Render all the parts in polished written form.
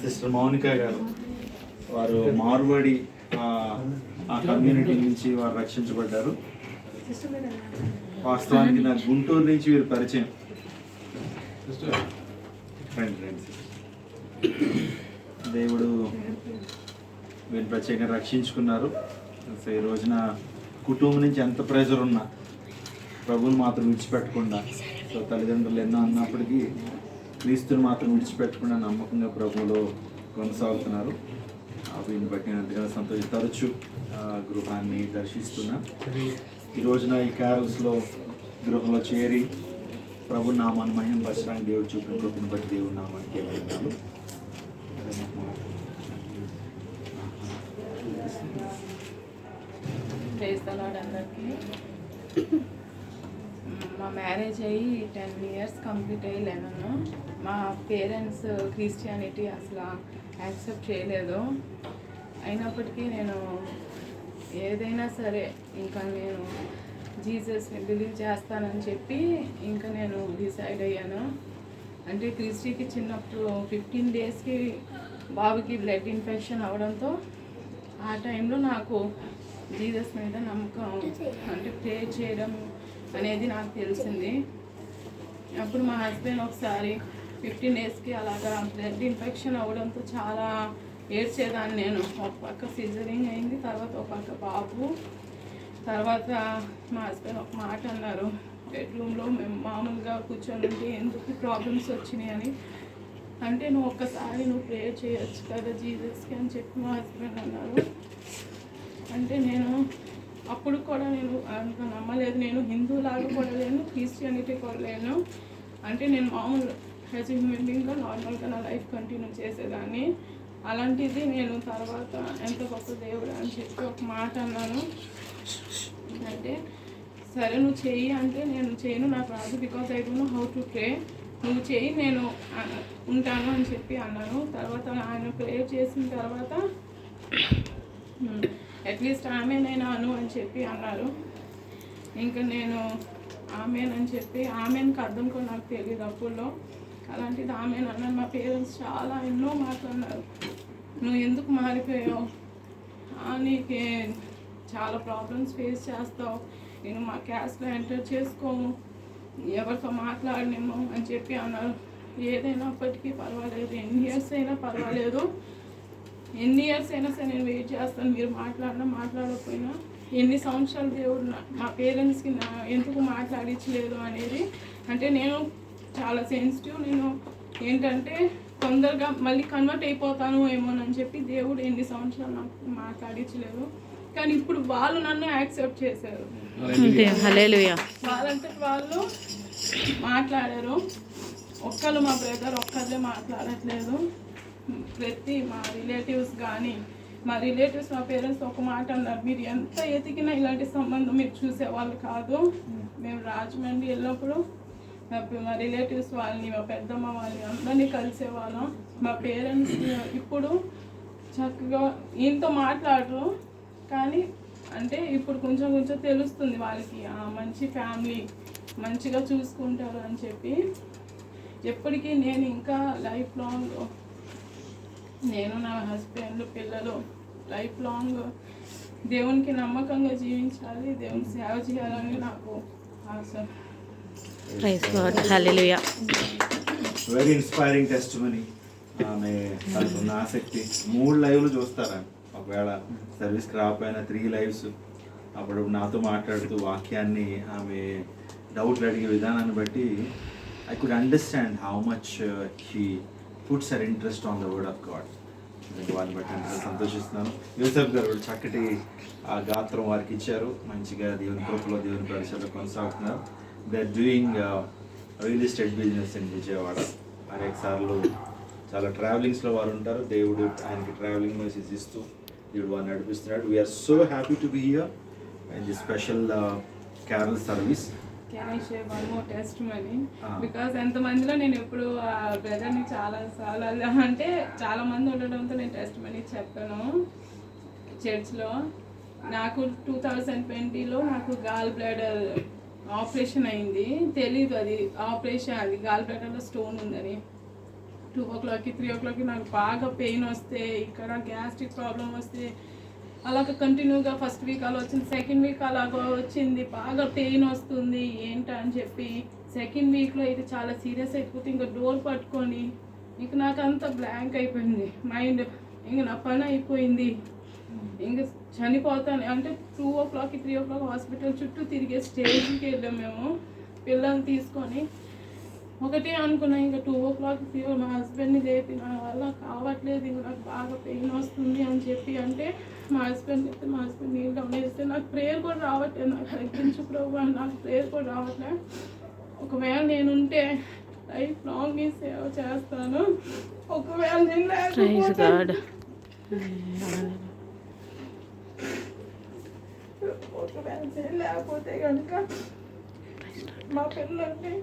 Sister Mounika గారు, వారు మార్వాడి ఆ కమ్యూనిటీ నుంచి వారు రక్షించబడ్డారు. వాస్తవానికి నాకు గుంటూరు నుంచి వీరు పరిచయం. దేవుడు వీరిని ప్రత్యేకంగా రక్షించుకున్నారు. సో ఈ రోజున కుటుంబం నుంచి ఎంత ప్రెజర్ ఉన్నా ప్రభువుని మాత్రం విడిచిపెట్టకుండా, సో తల్లిదండ్రులు ఎన్నో అన్నప్పటికీ క్రీస్తుని మాత్రం విడిచిపెట్టకుండా నమ్మకంగా ప్రభువులో కొనసాగుతున్నారు. వీటిని బట్టి నేను ఎంతగానో సంతోషం. తరచు గృహాన్ని దర్శిస్తున్నా. ఈ రోజున ఈ క్యారల్స్లో గృహంలో చేరి ప్రభు నామాన్ని మహిమపరచడానికి దేవుడు చూపిన కృపను బట్టి దేవుడు నామానికి వెళ్ళాను. అందరికీ మా మ్యారేజ్ అయ్యి 10 years కంప్లీట్ అయ్యి 11. మా పేరెంట్స్ క్రిస్టియానిటీ అసలు యాక్సెప్ట్ చేయలేదు. అయినప్పటికీ నేను ఏదైనా సరే ఇంకా నేను జీసస్ని బిలీవ్ చేస్తానని చెప్పి ఇంకా నేను డిసైడ్ అయ్యాను. అంటే క్రిస్టీకి చిన్నప్పుడు 15 daysకి బాబుకి బ్లడ్ ఇన్ఫెక్షన్ అవడంతో ఆ టైంలో నాకు జీసస్ మీద నమ్మకం, అంటే ప్రే చేయడం అనేది నాకు తెలిసింది. అప్పుడు మా హస్బెండ్ ఒకసారి 15 daysకి అలాగా బ్లడ్ ఇన్ఫెక్షన్ అవ్వడంతో చాలా ఏడ్చేదాన్ని నేను. ఒక పక్క సిజరింగ్ అయింది, తర్వాత ఒక పక్క బాబు. తర్వాత మా హస్బెండ్ ఒక మాట అన్నారు, బెడ్రూమ్లో మేము మామూలుగా కూర్చొని ఉంటే ఎందుకు ప్రాబ్లమ్స్ వచ్చినాయి అని. అంటే నువ్వు ఒక్కసారి ప్రే చేయొచ్చు కదా జీసస్కి అని చెప్పి మా హస్బెండ్ అన్నారు. అంటే నేను అప్పుడు కూడా నేను అంత నమ్మలేదు. నేను హిందూలాగా కూడా లేను, క్రిస్టియానిటీ కూడా లేను. అంటే నేను మామూలు యాజ్ హ్యూమన్ బీయింగ్గా నార్మల్గా నా లైఫ్ కంటిన్యూ చేసేదాన్ని. అలాంటిది నేను తర్వాత ఎంత గొప్ప దేవుడు అని చెప్పి ఒక మాట అన్నాను. అంటే సరే నువ్వు చెయ్యి అంటే నేను చేయను, నాకు రాదు, because I don't know how to pray. నువ్వు చెయ్యి, నేను ఉంటాను అని చెప్పి అన్నాను. తర్వాత ఆయన ప్రేయర్ చేసిన తర్వాత అట్లీస్ట్ ఆమెనైనా అను అని చెప్పి అన్నారు. ఇంకా నేను ఆమెనని చెప్పి, ఆమెకి అర్థం కూడా నాకు తెలియదు అప్పుల్లో. అలాంటిది ఆమెను అన్నాను. మా పేరెంట్స్ చాలా ఎన్నో మాట్లాడినారు, నువ్వు ఎందుకు మారిపోయావు, నీకే చాలా ప్రాబ్లమ్స్ ఫేస్ చేస్తావు, నేను మా క్యాస్ట్లో ఎంటర్ చేసుకోము, ఎవరితో మాట్లాడనేమో అని చెప్పి అన్నారు. ఏదైనప్పటికీ పర్వాలేదు, ఎన్ని ఇయర్స్ అయినా పర్వాలేదు, ఎన్ని ఇయర్స్ అయినా సరే నేను వెయిట్ చేస్తాను, మీరు మాట్లాడినా మాట్లాడకపోయినా. ఎన్ని సంవత్సరాలు దేవుడు మా పేరెంట్స్కి ఎందుకు మాట్లాడించలేదు అనేది. అంటే నేను చాలా సెన్సిటివ్, నేను ఏంటంటే తొందరగా మళ్ళీ కన్వర్ట్ అయిపోతాను ఏమోనని చెప్పి దేవుడు ఎన్ని సంవత్సరాలు నాకు మాట్లాడించలేదు. కానీ ఇప్పుడు వాళ్ళు నన్ను యాక్సెప్ట్ చేశారు. వాళ్ళంటే వాళ్ళు మాట్లాడారు. ఒక్కళ్ళు మా బ్రదర్ ఒక్కళ్ళే మాట్లాడట్లేదు. ప్రతి మా రిలేటివ్స్ కానీ, మా రిలేటివ్స్ మా పేరెంట్స్ ఒక మాట అన్నారు, మీరు ఎంత ఎతికినా ఇలాంటి సంబంధం మీరు చూసేవాళ్ళు కాదు. మేము రాజమండ్రి వెళ్ళినప్పుడు మా రిలేటివ్స్ వాళ్ళని, మా పెద్దమ్మ వాళ్ళని అందరినీ కలిసేవాళ్ళం. మా పేరెంట్స్ ఇప్పుడు చక్కగా ఈయనతో మాట్లాడరు, కానీ అంటే ఇప్పుడు కొంచెం కొంచెం తెలుస్తుంది వాళ్ళకి మంచి ఫ్యామిలీ, మంచిగా చూసుకుంటారు అని చెప్పి. ఎప్పటికీ నేను ఇంకా లైఫ్ లాంగ్, నేను నా హస్బెండ్ పిల్లలు లైఫ్ లాంగ్ దేవునికి నమ్మకంగా జీవించాలి, దేవుని సేవ చేయాలని నాకు ఆశ. Very inspiring testimony. ఆమె తనకున్న ఆసక్తి 3 lives చూస్తారా, ఒకవేళ సర్వీస్కి రాకపోయినా 3 lives అప్పుడు నాతో మాట్లాడుతూ వాక్యాన్ని ఆమె డౌట్లు అడిగే విధానాన్ని బట్టి I could understand how much she puts her interest on the word of God. వారిని బట్టి నేను సంతోషిస్తున్నాను. యూసఫ్ గారు చక్కటి గాత్రం వారికి ఇచ్చారు, మంచిగా దేవుని కృపలో దేవుని పరిచయంలో కొనసాగుతున్నారు. They are doing real estate business in Vijayawada. అనేక సార్లు చాలా ట్రావెలింగ్స్లో వారు ఉంటారు. దేవుడు ఆయనకి ట్రావెలింగ్ మెసేజ్ ఇస్తూ దేవుడు వారిని నడిపిస్తున్నాడు. We're so happy to be here in the special carol service. Can I share one more testimony? Because ఎంతమందిలో నేను ఎప్పుడు బ్రదర్ని చాలా అంటే చాలా మంది ఉండడంతో నేను టెస్టిమనీ చెప్పాను చర్చ్లో. నాకు 2020లో నాకు గాల్ బ్లాడర్ ఆపరేషన్ అయింది. తెలీదు అది ఆపరేషన్, అది గాల్ బ్లాడర్లో స్టోన్ ఉందని. 2 o'clockకి 3 o'clockకి నాకు బాగా పెయిన్ వస్తే, ఇక్కడ గ్యాస్ట్రిక్ ప్రాబ్లం వస్తే, అలాగ కంటిన్యూగా ఫస్ట్ వీక్ అలా వచ్చింది, సెకండ్ వీక్ అలాగ వచ్చింది, బాగా పెయిన్ వస్తుంది ఏంటా అని చెప్పి సెకండ్ వీక్లో అయితే చాలా సీరియస్ అయిపోతే ఇంకా డోర్ పట్టుకొని ఇంక నాకు అంతా బ్లాంక్ అయిపోయింది మైండ్. ఇంక నా పని అయిపోయింది, ఇంక చనిపోతాను అంటే 2 o'clockకి 3 o'clock హాస్పిటల్ చుట్టూ తిరిగే స్టేజ్కి వెళ్ళాం మేము పిల్లల్ని తీసుకొని. ఒకటే అనుకున్నా ఇంకా 2 o'clock మా హస్బెండ్ని లేపి నా వల్ల కావట్లేదు, ఇంకా నాకు బాగా పెయిన్ వస్తుంది అని చెప్పి అంటే మా హస్బెండ్ చెప్తే మా హస్బెండ్ నీళ్ళు గమనిస్తే నాకు ప్రేయర్ కూడా రావట్లేదు, నాకు తగ్గించు ప్రభు అని నాకు ప్రేయర్ కూడా రావట్లేదు. ఒకవేళ నేనుంటే లైఫ్ లాంగ్ నీ సేవ చేస్తాను, ఒకవేళ నేను లేకపోతే లేకపోతే కనుక మా పిల్లల్ని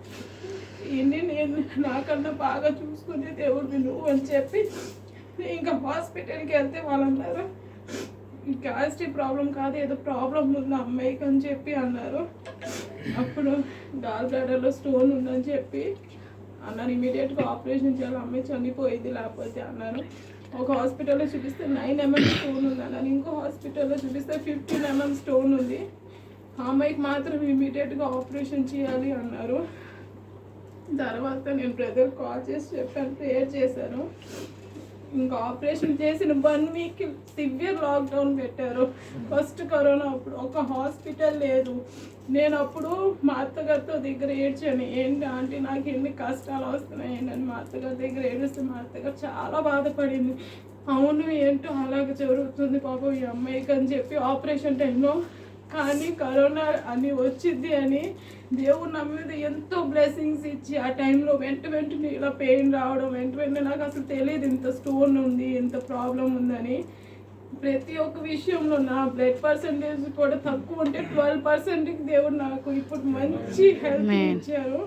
ఇన్ని నేను నాకన్నా బాగా చూసుకునే దేవుడిని నువ్వు అని చెప్పి ఇంకా హాస్పిటల్కి వెళ్తే వాళ్ళు అన్నారు గ్యాస్ట్రిక్ ప్రాబ్లం కాదు, ఏదో ప్రాబ్లం ఉంది అమ్మాయికి అని చెప్పి అన్నారు. అప్పుడు గాల్ బ్లాడర్లో స్టోన్ ఉందని చెప్పి అన్నారు, ఇమీడియట్గా ఆపరేషన్ చేయాలి, అమ్మాయి చనిపోయింది లేకపోతే అన్నారు. ఒక హాస్పిటల్లో చూపిస్తే 9 mm స్టోన్ ఉంది అన్నారు, ఇంకో హాస్పిటల్లో చూపిస్తే 15 mm స్టోన్ ఉంది, ఆ అమ్మాయికి మాత్రం ఇమీడియట్గా ఆపరేషన్ చేయాలి అన్నారు. తర్వాత నేను బ్రదర్ కాల్ చేసి చెప్పాను, ప్రేయర్ చేశాను. ఇంకా ఆపరేషన్ చేసిన 1 week సివియర్ లాక్డౌన్ పెట్టారు. ఫస్ట్ కరోనా అప్పుడు ఒక హాస్పిటల్ లేదు. నేను అప్పుడు మా అత్తగారితో దగ్గర ఏడ్చాను, ఏంటి ఆంటీ నాకు ఎన్ని కష్టాలు వస్తున్నాయి అని మా అత్తగారి దగ్గర ఏడుస్తే మా అత్తగారు చాలా బాధపడింది. అవును ఏంటో అలాగ జరుగుతుంది పాపం ఈ అమ్మాయికి అని చెప్పి ఆపరేషన్ టైంలో. కానీ కరోనా అని వచ్చింది అని దేవుడు నా మీద ఎంతో బ్లెస్సింగ్స్ ఇచ్చి ఆ టైంలో వెంటనే ఇలా పెయిన్ రావడం వెంటనే నాకు అసలు తెలియదు ఇంత స్టోన్ ఉంది ఇంత ప్రాబ్లం ఉందని. ప్రతి ఒక్క విషయంలో నా బ్లడ్ పర్సంటేజ్ కూడా తక్కువ ఉంటే 12%కి దేవుడు నాకు ఇప్పుడు మంచి హెల్త్ ఇచ్చారు.